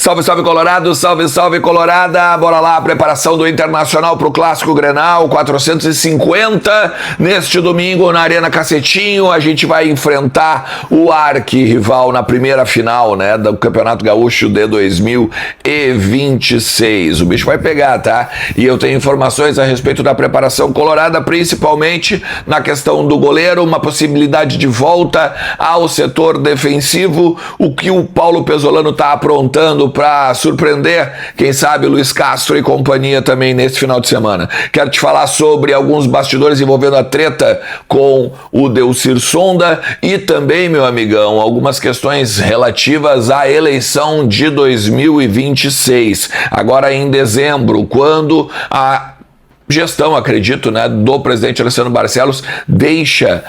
Salve, salve Colorado, salve, salve Colorada, bora lá, preparação do Internacional para o Clássico Grenal, 450, neste domingo na Arena Cacetinho, a gente vai enfrentar o arquirrival na primeira final, né, do Campeonato Gaúcho de 2026, o bicho vai pegar, tá? E eu tenho informações a respeito da preparação colorada, principalmente na questão do goleiro, uma possibilidade de volta ao setor defensivo, o que o Paulo Pezzolano está aprontando para surpreender, quem sabe, Luiz Castro e companhia também nesse final de semana. Quero te falar sobre alguns bastidores envolvendo a treta com o Delcir Sonda e também, meu amigão, algumas questões relativas à eleição de 2026, agora em dezembro, quando a gestão, acredito, né, do presidente Alessandro Barcelos deixa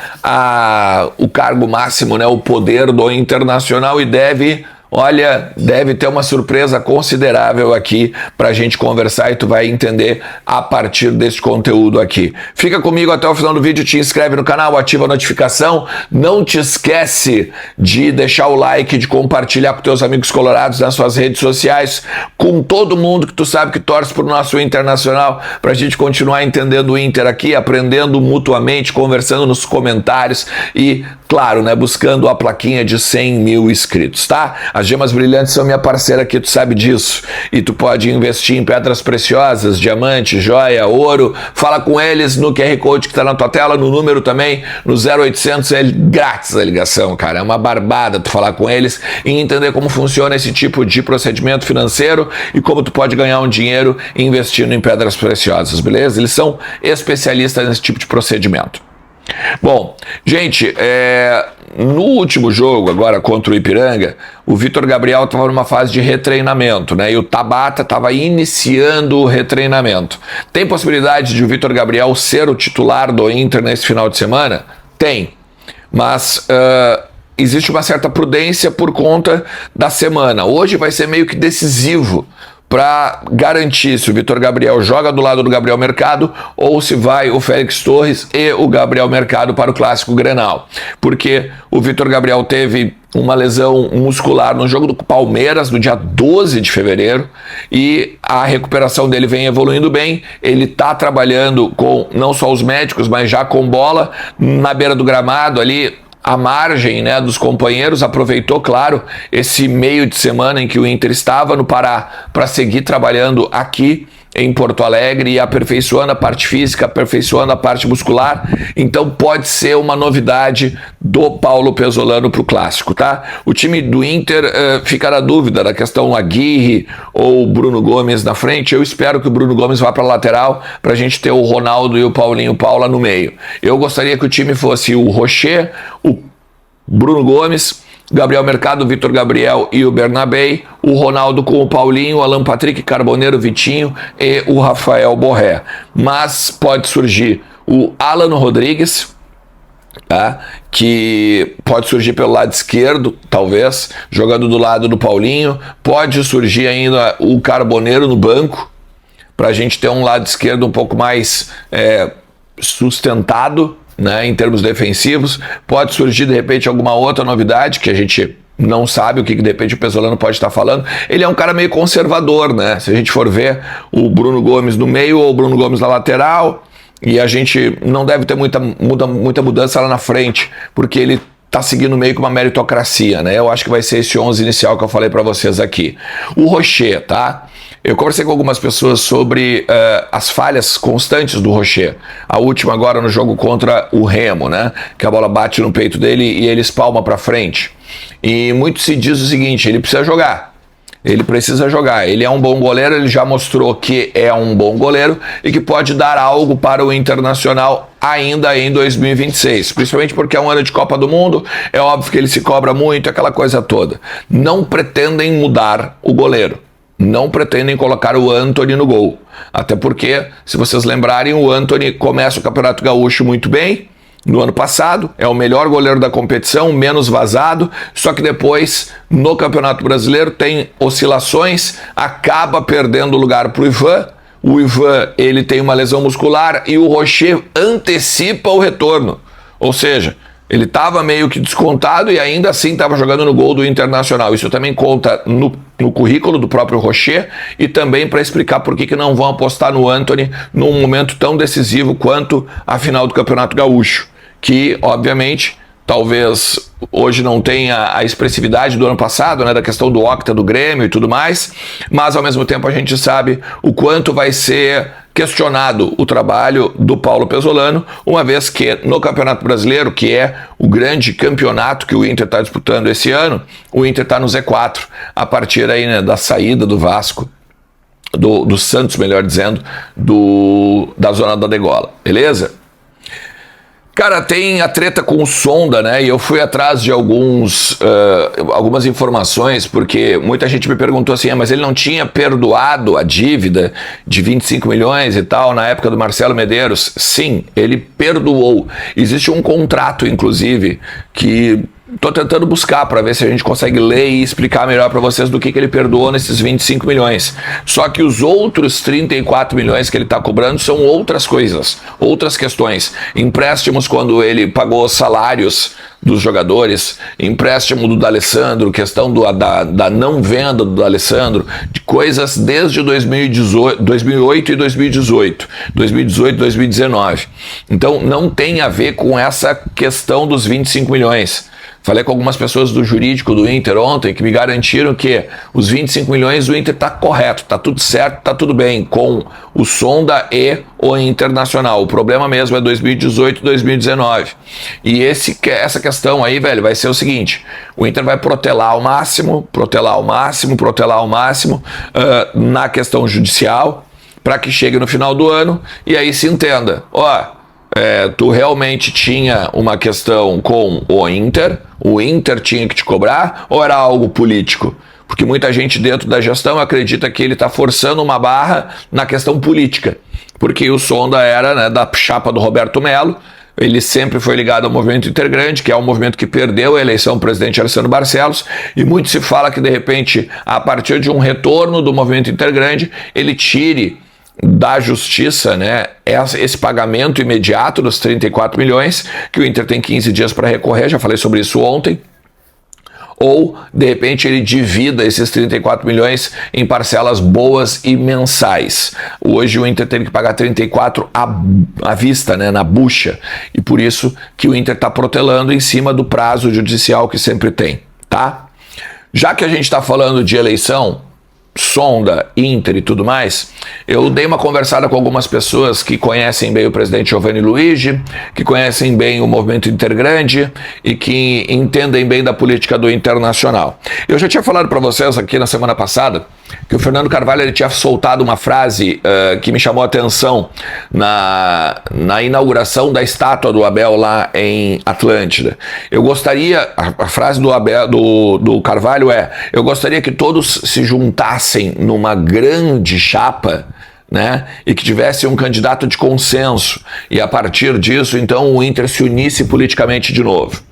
o cargo máximo, né, o poder do Internacional e deve ter uma surpresa considerável aqui pra gente conversar e tu vai entender a partir desse conteúdo aqui. Fica comigo até o final do vídeo, te inscreve no canal, ativa a notificação, não te esquece de deixar o like, de compartilhar com teus amigos colorados nas suas redes sociais, com todo mundo que tu sabe que torce pro nosso Internacional, pra gente continuar entendendo o Inter aqui, aprendendo mutuamente, conversando nos comentários e, claro, né, buscando a plaquinha de 100 mil inscritos, tá? As Gemas Brilhantes são minha parceira aqui, tu sabe disso. E tu pode investir em pedras preciosas, diamante, joia, ouro. Fala com eles no QR Code que tá na tua tela, no número também, no 0800, é grátis a ligação, cara. É uma barbada tu falar com eles e entender como funciona esse tipo de procedimento financeiro e como tu pode ganhar um dinheiro investindo em pedras preciosas, beleza? Eles são especialistas nesse tipo de procedimento. Bom, gente, no último jogo, agora contra o Ipiranga, o Vitor Gabriel estava numa fase de retreinamento, né? E o Tabata estava iniciando o retreinamento. Tem possibilidade de o Vitor Gabriel ser o titular do Inter nesse final de semana? Tem, mas existe uma certa prudência por conta da semana. Hoje vai ser meio que decisivo para garantir se o Vitor Gabriel joga do lado do Gabriel Mercado ou se vai o Félix Torres e o Gabriel Mercado para o Clássico Grenal. Porque o Vitor Gabriel teve uma lesão muscular no jogo do Palmeiras no dia 12 de fevereiro e a recuperação dele vem evoluindo bem. Ele está trabalhando com não só os médicos, mas já com bola na beira do gramado ali, à margem, né, dos companheiros, aproveitou, claro, esse meio de semana em que o Inter estava no Pará para seguir trabalhando aqui em Porto Alegre e aperfeiçoando a parte física, aperfeiçoando a parte muscular. Então pode ser uma novidade do Paulo Pezzolano para o Clássico, tá? O time do Inter fica na dúvida da questão Aguirre ou Bruno Gomes na frente. Eu espero que o Bruno Gomes vá para a lateral para a gente ter o Ronaldo e o Paulinho Paula no meio. Eu gostaria que o time fosse o Rocher, o Bruno Gomes, Gabriel Mercado, Vitor Gabriel e o Bernabei, o Ronaldo com o Paulinho, o Alan Patrick, Carboneiro, Vitinho e o Rafael Borré. Mas pode surgir o Alan Rodrigues, tá? Que pode surgir pelo lado esquerdo, talvez, jogando do lado do Paulinho. Pode surgir ainda o Carboneiro no banco, para a gente ter um lado esquerdo um pouco mais sustentado, né, em termos defensivos. Pode surgir de repente alguma outra novidade que a gente não sabe o que de repente o Pezzolano pode estar falando. Ele é um cara meio conservador, né? Se a gente for ver o Bruno Gomes no meio ou o Bruno Gomes na lateral, e a gente não deve ter muita mudança lá na frente, porque ele tá seguindo meio que uma meritocracia, né? Eu acho que vai ser esse 11 inicial que eu falei para vocês aqui. O Rocher, tá? Eu conversei com algumas pessoas sobre as falhas constantes do Rocher. A última agora no jogo contra o Remo, né? Que a bola bate no peito dele e ele espalma para frente. E muito se diz o seguinte, ele precisa jogar. Ele precisa jogar. Ele é um bom goleiro, ele já mostrou que é um bom goleiro e que pode dar algo para o Internacional ainda em 2026. Principalmente porque é um ano de Copa do Mundo, é óbvio que ele se cobra muito, aquela coisa toda. Não pretendem mudar o goleiro. Não pretendem colocar o Antony no gol. Até porque, se vocês lembrarem, o Antony começa o Campeonato Gaúcho muito bem, no ano passado, é o melhor goleiro da competição, menos vazado, só que depois, no Campeonato Brasileiro, tem oscilações, acaba perdendo lugar para o Ivan. O Ivan, ele tem uma lesão muscular e o Rocher antecipa o retorno. Ou seja, Ele estava meio que descontado e ainda assim estava jogando no gol do Internacional. Isso também conta no currículo do próprio Rocher e também para explicar por que não vão apostar no Antony num momento tão decisivo quanto a final do Campeonato Gaúcho, que, obviamente, talvez hoje não tenha a expressividade do ano passado, né, da questão do octa do Grêmio e tudo mais, mas ao mesmo tempo a gente sabe o quanto vai ser questionado o trabalho do Paulo Pezzolano, uma vez que no Campeonato Brasileiro, que é o grande campeonato que o Inter está disputando esse ano, o Inter está no Z4, a partir aí, né, da saída do Vasco, do Santos, melhor dizendo, da zona da degola, beleza? Cara, tem a treta com o Sonda, né? E eu fui atrás de algumas informações, porque muita gente me perguntou assim, mas ele não tinha perdoado a dívida de 25 milhões e tal na época do Marcelo Medeiros? Sim, ele perdoou. Existe um contrato, inclusive, que tô tentando buscar para ver se a gente consegue ler e explicar melhor para vocês do que ele perdoou nesses 25 milhões. Só que os outros 34 milhões que ele está cobrando são outras coisas, outras questões. Empréstimos quando ele pagou salários dos jogadores, empréstimo do D'Alessandro, questão da não venda do D'Alessandro, de coisas desde 2008 e 2018, 2019. Então não tem a ver com essa questão dos 25 milhões. Falei com algumas pessoas do jurídico do Inter ontem que me garantiram que os 25 milhões do Inter está correto, está tudo certo, está tudo bem com o Sonda e o Internacional. O problema mesmo é 2018 e 2019. E essa questão aí, velho, vai ser o seguinte: o Inter vai protelar ao máximo na questão judicial para que chegue no final do ano e aí se entenda. Tu realmente tinha uma questão com o Inter tinha que te cobrar, ou era algo político? Porque muita gente dentro da gestão acredita que ele está forçando uma barra na questão política, porque o Sonda era, né, da chapa do Roberto Melo, ele sempre foi ligado ao movimento Intergrande, que é um movimento que perdeu a eleição do presidente Alessandro Barcelos, e muito se fala que de repente, a partir de um retorno do movimento Intergrande, ele tire da justiça, né, esse pagamento imediato dos 34 milhões, que o Inter tem 15 dias para recorrer, já falei sobre isso ontem, ou de repente ele divida esses 34 milhões em parcelas boas e mensais. Hoje o Inter teve que pagar 34 à vista, né, na bucha, e por isso que o Inter está protelando em cima do prazo judicial que sempre tem, tá? Já que a gente está falando de eleição, Sonda, Inter e tudo mais, eu dei uma conversada com algumas pessoas que conhecem bem o presidente Giovanni Luigi, que conhecem bem o movimento Intergrande e que entendem bem da política do Internacional. Eu já tinha falado para vocês aqui na semana passada que o Fernando Carvalho ele tinha soltado uma frase que me chamou a atenção na inauguração da estátua do Abel lá em Atlântida. Eu gostaria, a frase do Carvalho é: eu gostaria que todos se juntassem numa grande chapa, né, e que tivesse um candidato de consenso, e a partir disso, então, o Inter se unisse politicamente de novo.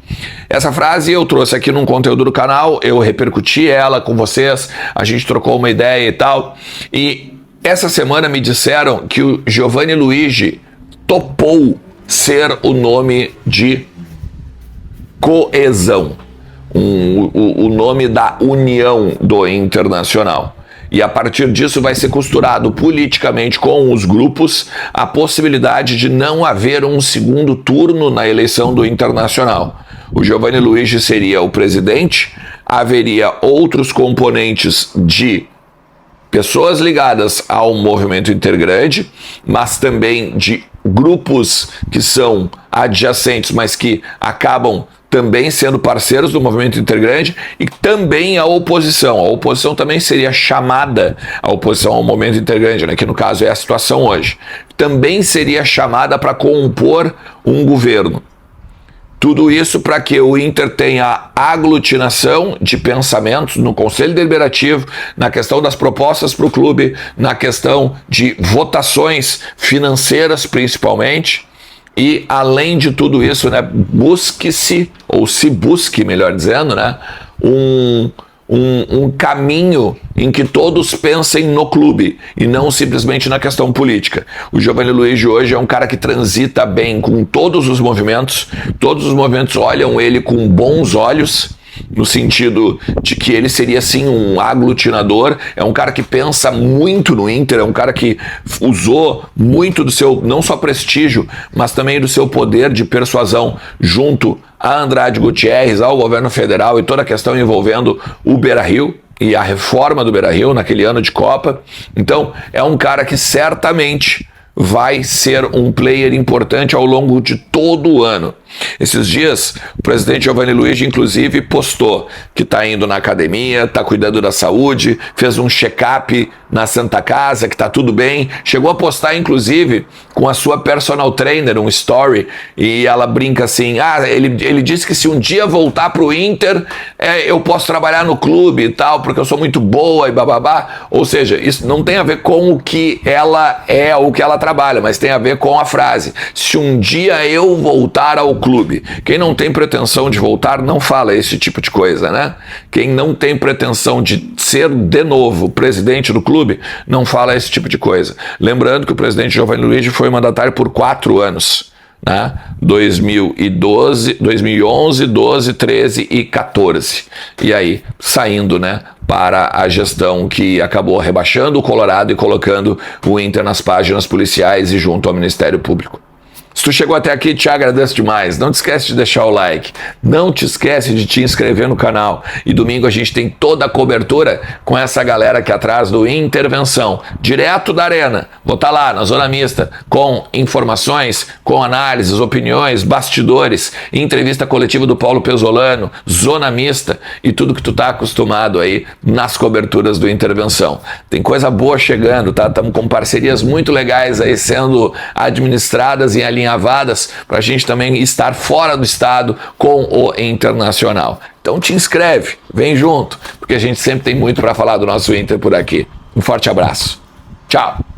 Essa frase eu trouxe aqui num conteúdo do canal, eu repercuti ela com vocês, a gente trocou uma ideia e tal, e essa semana me disseram que o Giovanni Luigi topou ser o nome de coesão, o nome da união do Internacional. E a partir disso vai ser costurado politicamente com os grupos a possibilidade de não haver um segundo turno na eleição do Internacional. O Giovanni Luigi seria o presidente, haveria outros componentes de pessoas ligadas ao movimento Intergrande, mas também de grupos que são adjacentes, mas que acabam também sendo parceiros do movimento Intergrande, e também a oposição. A oposição também seria chamada, a oposição ao movimento Intergrande, né, que no caso é a situação hoje, também seria chamada para compor um governo. Tudo isso para que o Inter tenha aglutinação de pensamentos no Conselho Deliberativo, na questão das propostas para o clube, na questão de votações financeiras principalmente, e além de tudo isso, né, busque-se, ou se busque, melhor dizendo, né, um caminho em que todos pensem no clube e não simplesmente na questão política. O Giovanni Luigi hoje é um cara que transita bem com todos os movimentos olham ele com bons olhos, no sentido de que ele seria sim um aglutinador, é um cara que pensa muito no Inter, é um cara que usou muito do seu, não só prestígio, mas também do seu poder de persuasão junto a Andrade Gutierrez, ao governo federal e toda a questão envolvendo o Beira-Rio e a reforma do Beira-Rio naquele ano de Copa. Então é um cara que certamente vai ser um player importante ao longo de todo o ano. Esses dias, o presidente Giovanni Luigi, inclusive, postou que está indo na academia, está cuidando da saúde, fez um check-up na Santa Casa, que está tudo bem. Chegou a postar, inclusive, com a sua personal trainer, um story, e ela brinca assim, ele disse que se um dia voltar para o Inter, eu posso trabalhar no clube e tal, porque eu sou muito boa e bababá. Ou seja, isso não tem a ver com o que ela é ou o que ela trabalha, mas tem a ver com a frase, se um dia eu voltar ao clube. Quem não tem pretensão de voltar não fala esse tipo de coisa, né? Quem não tem pretensão de ser de novo presidente do clube não fala esse tipo de coisa. Lembrando que o presidente Giovanni Luigi foi mandatário por 4 anos, né? 2012, 2011, 12, 13 e 14. E aí, saindo, né, para a gestão que acabou rebaixando o Colorado e colocando o Inter nas páginas policiais e junto ao Ministério Público. Se tu chegou até aqui, te agradeço demais. Não te esquece de deixar o like. Não te esquece de te inscrever no canal. E domingo a gente tem toda a cobertura com essa galera aqui atrás do Intervenção, direto da Arena. Vou estar lá na Zona Mista com informações, com análises, opiniões, bastidores, entrevista coletiva do Paulo Pesolano, Zona Mista e tudo que tu tá acostumado aí nas coberturas do Intervenção. Tem coisa boa chegando, tá? Estamos com parcerias muito legais aí sendo administradas e alinhavadas para a gente também estar fora do estado com o Internacional. Então te inscreve, vem junto, porque a gente sempre tem muito para falar do nosso Inter por aqui. Um forte abraço. Tchau!